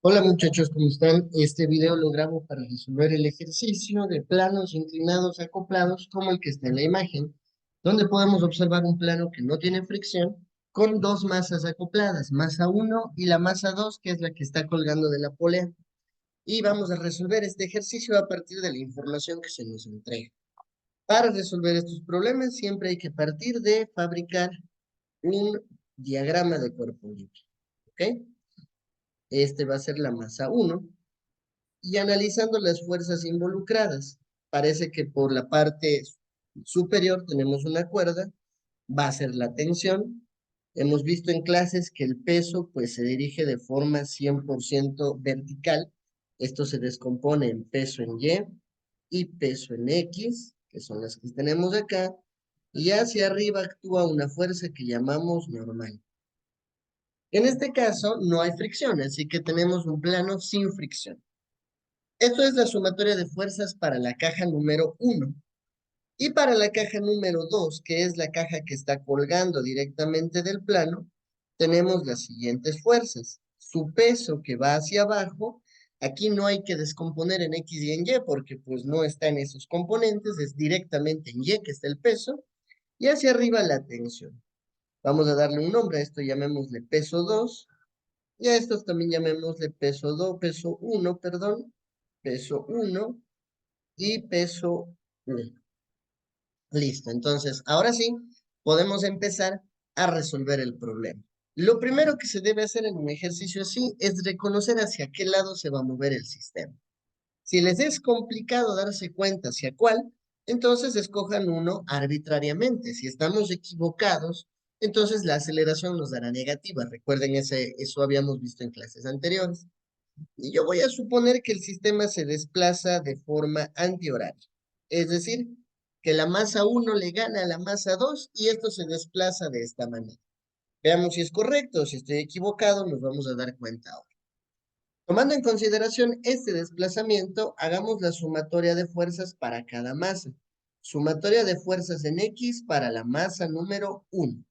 Hola muchachos, ¿cómo están? Este video lo grabo para resolver el ejercicio de planos inclinados acoplados como el que está en la imagen, donde podemos observar un plano que no tiene fricción con dos masas acopladas, masa uno y la masa 2, que es la que está colgando de la polea. Y vamos a resolver este ejercicio a partir de la información que se nos entrega. Para resolver estos problemas siempre hay que partir de fabricar un diagrama de cuerpo libre, ¿ok? Este va a ser la masa uno. Y analizando las fuerzas involucradas, parece que por la parte superior tenemos una cuerda, va a ser la tensión. Hemos visto en clases que el peso pues se dirige de forma 100% vertical. Esto se descompone en peso en Y peso en X, que son las que tenemos acá, y hacia arriba actúa una fuerza que llamamos normal. En este caso no hay fricción, así que tenemos un plano sin fricción. Esto es la sumatoria de fuerzas para la caja número uno. Y para la caja número 2, que es la caja que está colgando directamente del plano, tenemos las siguientes fuerzas. Su peso que va hacia abajo, aquí no hay que descomponer en X y en Y porque pues no está en esos componentes, es directamente en Y que está el peso, y hacia arriba la tensión. Vamos a darle un nombre a esto, llamémosle peso 2, y a estos también llamémosle peso 2, peso 1, perdón, peso 1 y peso 1. Listo, entonces, ahora sí, podemos empezar a resolver el problema. Lo primero que se debe hacer en un ejercicio así es reconocer hacia qué lado se va a mover el sistema. Si les es complicado darse cuenta hacia cuál, entonces escojan uno arbitrariamente. Si estamos equivocados, entonces la aceleración nos dará negativa. Recuerden, eso habíamos visto en clases anteriores. Y yo voy a suponer que el sistema se desplaza de forma antihoraria. Es decir, que la masa uno le gana a la masa 2 y esto se desplaza de esta manera. Veamos si es correcto o si estoy equivocado, nos vamos a dar cuenta ahora. Tomando en consideración este desplazamiento, hagamos la sumatoria de fuerzas para cada masa. Sumatoria de fuerzas en X para la masa número 1.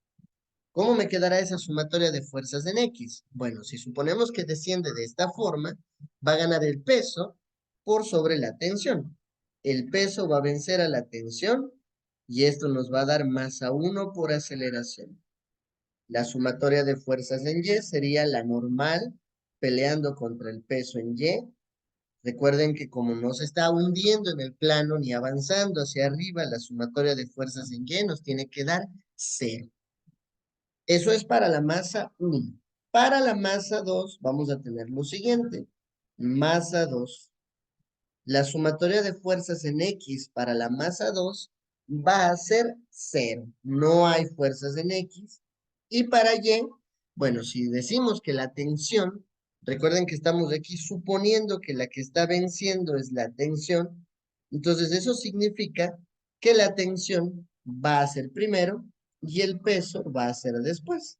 ¿Cómo me quedará esa sumatoria de fuerzas en X? Bueno, si suponemos que desciende de esta forma, va a ganar el peso por sobre la tensión. El peso va a vencer a la tensión y esto nos va a dar masa 1 por aceleración. La sumatoria de fuerzas en Y sería la normal peleando contra el peso en Y. Recuerden que como no se está hundiendo en el plano ni avanzando hacia arriba, la sumatoria de fuerzas en Y nos tiene que dar 0. Eso es para la masa 1. Para la masa 2 vamos a tener lo siguiente. Masa 2. La sumatoria de fuerzas en X para la masa 2 va a ser 0. No hay fuerzas en X. Y para Y, bueno, si decimos que la tensión, recuerden que estamos aquí suponiendo que la que está venciendo es la tensión, entonces eso significa que la tensión va a ser primero y el peso va a ser después.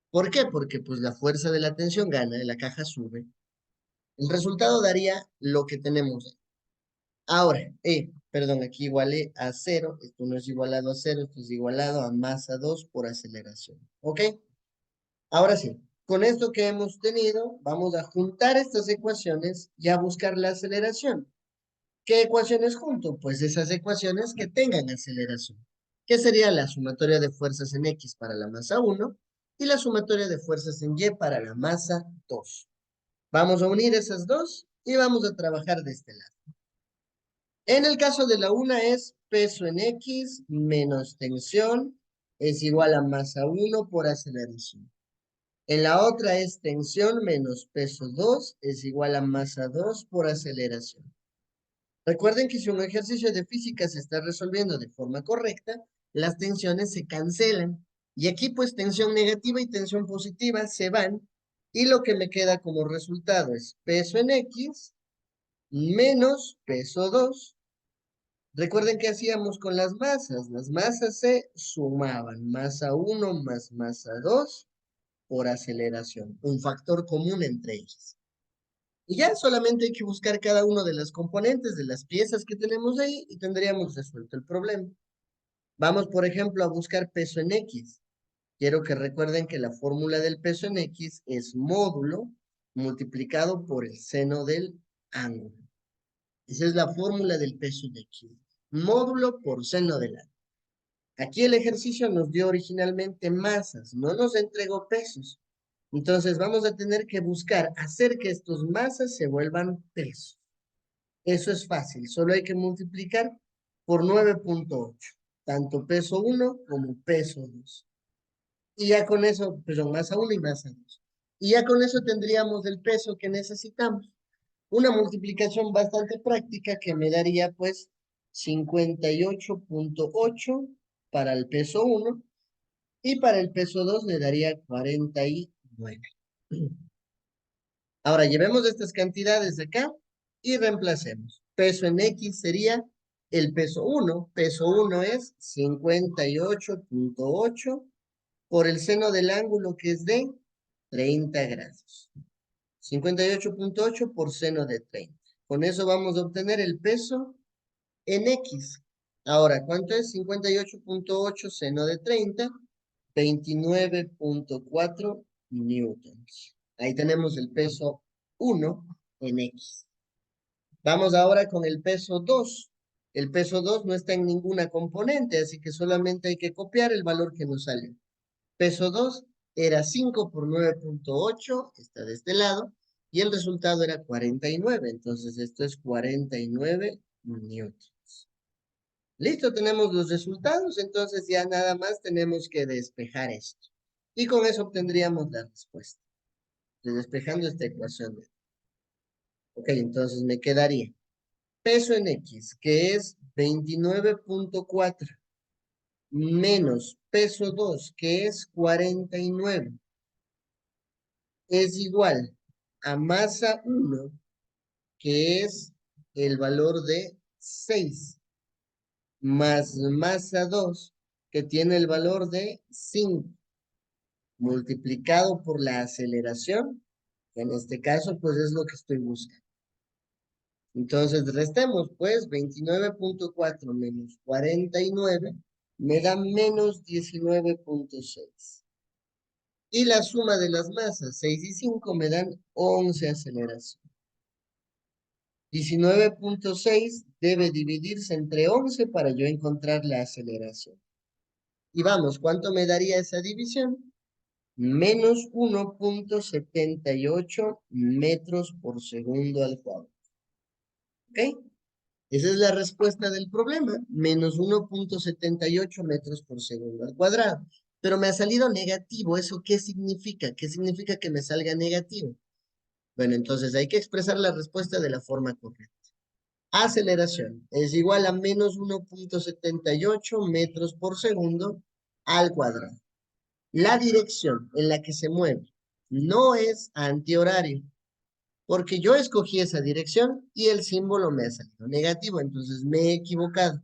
¿Por qué? Porque pues la fuerza de la tensión gana, la caja sube. El resultado daría lo que tenemos ahí. Ahora, perdón, aquí igualé a 0, esto no es igualado a 0, esto es igualado a masa 2 por aceleración. ¿Ok? Ahora sí, con esto que hemos tenido, vamos a juntar estas ecuaciones y a buscar la aceleración. ¿Qué ecuaciones junto? Pues esas ecuaciones que tengan aceleración, que sería la sumatoria de fuerzas en X para la masa 1 y la sumatoria de fuerzas en Y para la masa 2. Vamos a unir esas dos y vamos a trabajar de este lado. En el caso de la una es peso en X menos tensión es igual a masa 1 por aceleración. En la otra es tensión menos peso 2 es igual a masa 2 por aceleración. Recuerden que si un ejercicio de física se está resolviendo de forma correcta, las tensiones se cancelan. Y aquí pues tensión negativa y tensión positiva se van. Y lo que me queda como resultado es peso en X menos peso 2. Recuerden que hacíamos con las masas. Las masas se sumaban. Masa 1 más masa 2 por aceleración. Un factor común entre ellas. Y ya solamente hay que buscar cada uno de las componentes de las piezas que tenemos ahí y tendríamos resuelto el problema. Vamos, por ejemplo, a buscar peso en X. Quiero que recuerden que la fórmula del peso en X es módulo multiplicado por el seno del ángulo. Esa es la fórmula del peso de Q. Módulo por seno del ángulo. Aquí el ejercicio nos dio originalmente masas, no nos entregó pesos. Entonces vamos a tener que buscar hacer que estos masas se vuelvan pesos. Eso es fácil, solo hay que multiplicar por 9.8, tanto peso 1 como peso 2. Y ya con eso, perdón, masa 1 y masa 2. Y ya con eso tendríamos el peso que necesitamos. Una multiplicación bastante práctica que me daría pues 58.8 para el peso 1 y para el peso 2 le daría 49. Ahora llevemos estas cantidades de acá y reemplacemos. Peso en X sería el peso 1. Peso 1 es 58.8 por el seno del ángulo que es de 30 grados. 58.8 por seno de 30. Con eso vamos a obtener el peso en X. Ahora, ¿cuánto es 58.8 seno de 30? 29.4 newtons. Ahí tenemos el peso 1 en X. Vamos ahora con el peso 2. El peso 2 no está en ninguna componente, así que solamente hay que copiar el valor que nos salió. Peso 2 era 5 por 9.8, está de este lado, y el resultado era 49, entonces esto es 49 newtons. Listo, tenemos los resultados, entonces ya nada más tenemos que despejar esto. Y con eso obtendríamos la respuesta, despejando esta ecuación. Ok, entonces me quedaría peso en X, que es 29.4, menos peso 2, que es 49, es igual a masa 1, que es el valor de 6, más masa 2, que tiene el valor de 5, multiplicado por la aceleración, que en este caso pues es lo que estoy buscando. Entonces restemos pues 29.4 menos 49 me da menos 19.6. Y la suma de las masas, 6 y 5, me dan 11 aceleración. 19.6 debe dividirse entre 11 para yo encontrar la aceleración. Y vamos, ¿cuánto me daría esa división? Menos 1.78 metros por segundo al cuadrado. ¿Ok? Esa es la respuesta del problema. Menos 1.78 metros por segundo al cuadrado. Pero me ha salido negativo. ¿Eso qué significa? ¿Qué significa que me salga negativo? Bueno, entonces hay que expresar la respuesta de la forma correcta. Aceleración es igual a menos 1.78 metros por segundo al cuadrado. La dirección en la que se mueve no es antihorario, porque yo escogí esa dirección y el símbolo me ha salido negativo, entonces me he equivocado.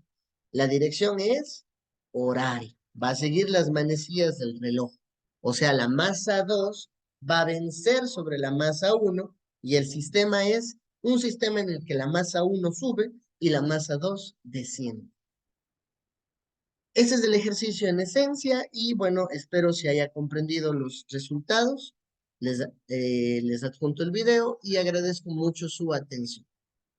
La dirección es horario, va a seguir las manecillas del reloj. O sea, la masa 2 va a vencer sobre la masa 1 y el sistema es un sistema en el que la masa 1 sube y la masa 2 desciende. Ese es el ejercicio en esencia y bueno, espero se haya comprendido los resultados. Les adjunto el video y agradezco mucho su atención.